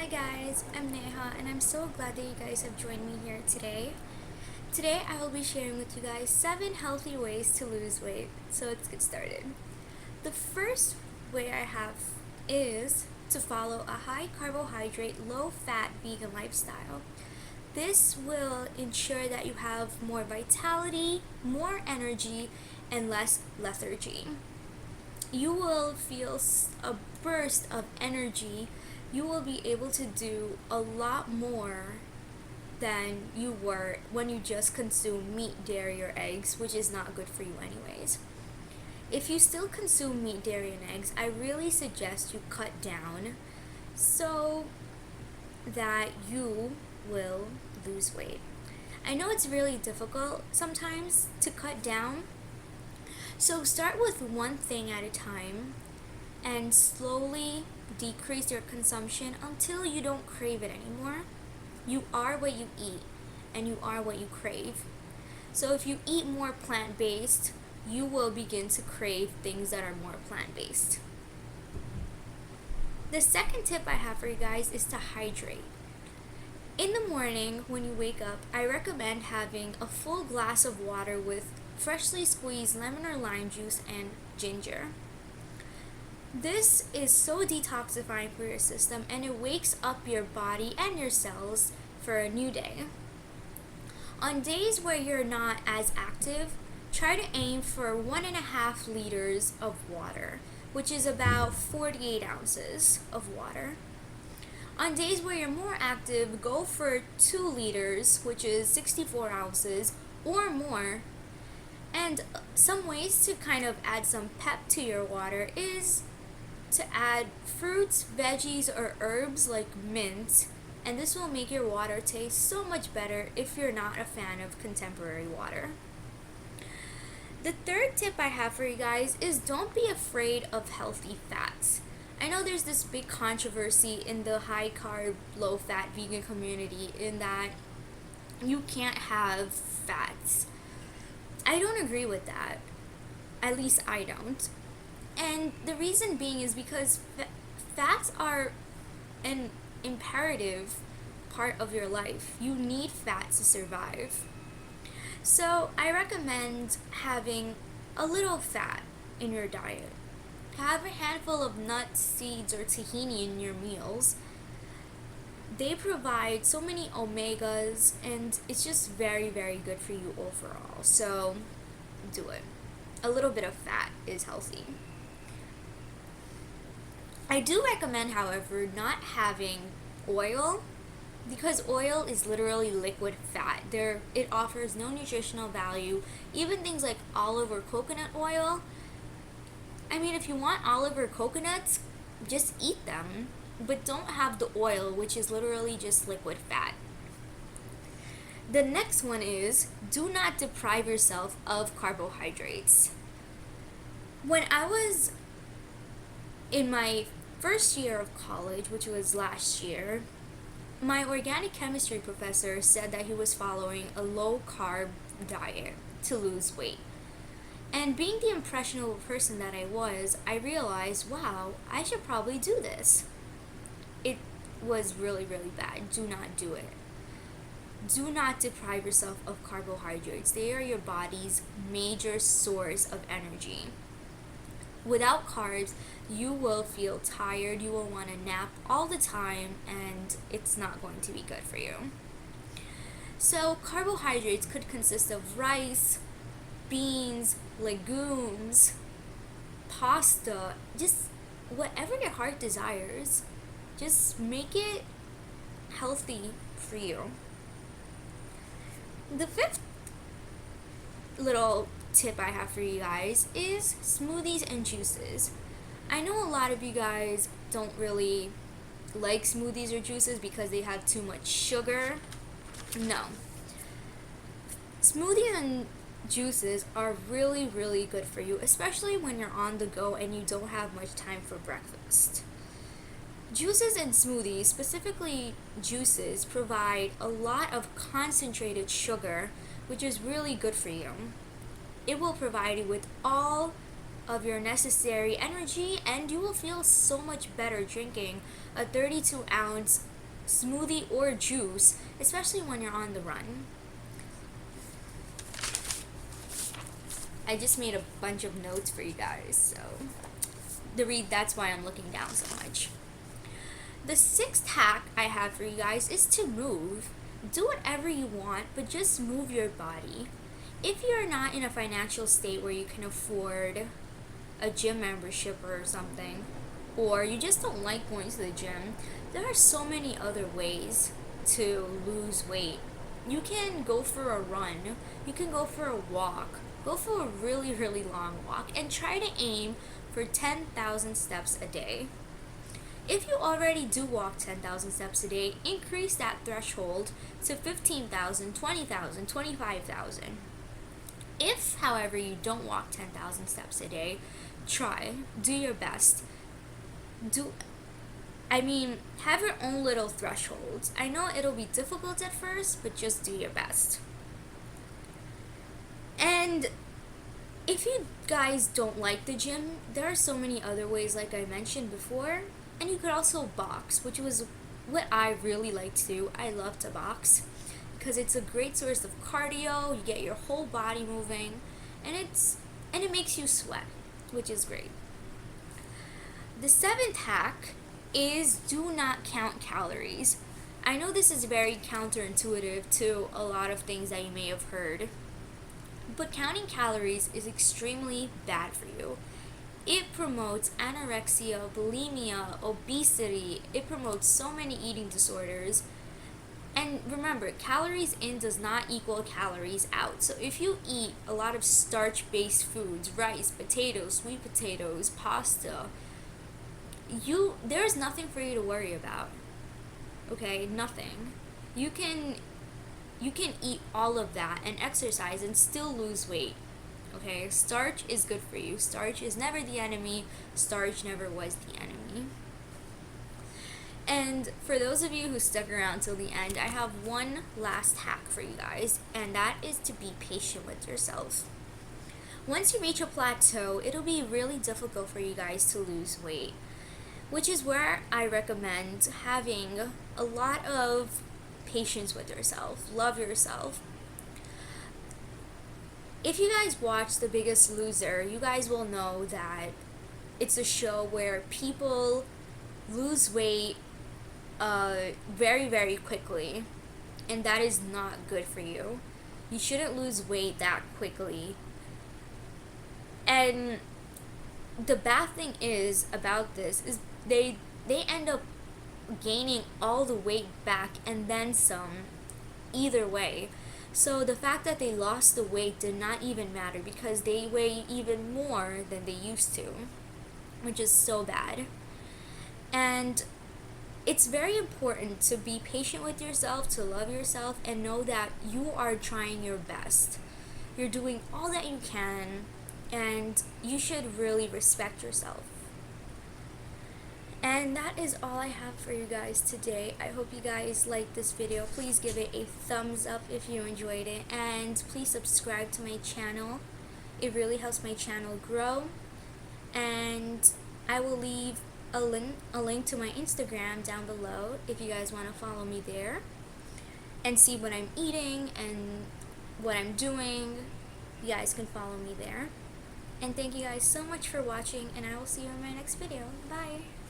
Hi guys, I'm Neha and I'm so glad that you guys have joined me here today. Today I will be sharing with you guys 7 healthy ways to lose weight. So let's get started. The first way I have is to follow a high carbohydrate, low fat vegan lifestyle. This will ensure that you have more vitality, more energy, and less lethargy. You will feel a burst of energy. You will be able to do a lot more than you were when you just consume meat, dairy, or eggs, which is not good for you, anyways. If you still consume meat, dairy, and eggs, I really suggest you cut down so that you will lose weight. I know it's really difficult sometimes to cut down, so start with one thing at a time and slowly decrease your consumption until you don't crave it anymore. You are what you eat, and you are what you crave. So if you eat more plant-based, you will begin to crave things that are more plant-based. The second tip I have for you guys is to hydrate. In the morning, when you wake up, I recommend having a full glass of water with freshly squeezed lemon or lime juice and ginger. This is so detoxifying for your system, and it wakes up your body and your cells for a new day. On days where you're not as active, try to aim for 1.5 liters of water, which is about 48 ounces of water. On days where you're more active, go for 2 liters, which is 64 ounces or more. And some ways to kind of add some pep to your water is to add fruits, veggies, or herbs like mint, and this will make your water taste so much better if you're not a fan of contemporary water. The third tip I have for you guys is don't be afraid of healthy fats. I know there's this big controversy in the high carb, low fat vegan community in that you can't have fats. I don't agree with that. At least I don't. And the reason being is because fats are an imperative part of your life. You need fat to survive. So I recommend having a little fat in your diet. Have a handful of nuts, seeds, or tahini in your meals. They provide so many omegas, and it's just very, very good for you overall. So do it. A little bit of fat is healthy. I do recommend, however, not having oil, because oil is literally liquid fat. It offers no nutritional value. Even things like olive or coconut oil. I mean, if you want olive or coconuts, just eat them, but don't have the oil, which is literally just liquid fat. The next one is do not deprive yourself of carbohydrates. When I was in my first year of college, which was last year, my organic chemistry professor said that he was following a low carb diet to lose weight. And being the impressionable person that I was, I realized, wow, I should probably do this. It was really, really bad. Do not do it. Do not deprive yourself of carbohydrates. They are your body's major source of energy. Without carbs, you will feel tired, you will want to nap all the time, and it's not going to be good for you. So carbohydrates could consist of rice, beans, legumes, pasta, just whatever your heart desires. Just make it healthy for you. The fifth little tip I have for you guys is smoothies and juices. I know a lot of you guys don't really like smoothies or juices because they have too much sugar. No. Smoothies and juices are really, really good for you, especially when you're on the go and you don't have much time for breakfast. Juices and smoothies, specifically juices, provide a lot of concentrated sugar, which is really good for you. It will provide you with all of your necessary energy, and you will feel so much better drinking a 32-ounce smoothie or juice, especially when you're on the run. I just made a bunch of notes for you guys, so that's why I'm looking down so much. The sixth hack I have for you guys is to move. Do whatever you want, but just move your body. If you're not in a financial state where you can afford a gym membership or something, or you just don't like going to the gym, there are so many other ways to lose weight. You can go for a run, you can go for a walk, go for a really, really long walk, and try to aim for 10,000 steps a day. If you already do walk 10,000 steps a day, increase that threshold to 15,000, 20,000, 25,000. If, however, you don't walk 10,000 steps a day, do your best. Have your own little thresholds. I know it'll be difficult at first, but just do your best. And if you guys don't like the gym, there are so many other ways, like I mentioned before. And you could also box, which was what I really like to do. I love to box because it's a great source of cardio. You get your whole body moving, and it makes you sweat, which is great. The seventh hack is do not count calories. I know this is very counterintuitive to a lot of things that you may have heard, but counting calories is extremely bad for you. It promotes anorexia, bulimia, obesity. It promotes so many eating disorders. And remember, calories in does not equal calories out. So if you eat a lot of starch-based foods, rice, potatoes, sweet potatoes, pasta, there's nothing for you to worry about. Okay, nothing. You can eat all of that and exercise and still lose weight. Okay, starch is good for you. Starch is never the enemy. Starch never was the enemy. And for those of you who stuck around till the end, I have one last hack for you guys, and that is to be patient with yourself. Once you reach a plateau, it'll be really difficult for you guys to lose weight, which is where I recommend having a lot of patience with yourself. Love yourself. If you guys watch The Biggest Loser, you guys will know that it's a show where people lose weight very, very quickly, and that is not good for you. You shouldn't lose weight that quickly. And the bad thing is about this is they end up gaining all the weight back and then some, either way. So the fact that they lost the weight did not even matter because they weigh even more than they used to, which is so bad. And it's very important to be patient with yourself, to love yourself, and know that you are trying your best. You're doing all that you can, and you should really respect yourself. And that is all I have for you guys today. I hope you guys liked this video. Please give it a thumbs up if you enjoyed it, and please subscribe to my channel. It really helps my channel grow. And I will leave a link to my Instagram down below if you guys want to follow me there and see what I'm eating and what I'm doing. You guys can follow me there. And thank you guys so much for watching, and I will see you in my next video. Bye!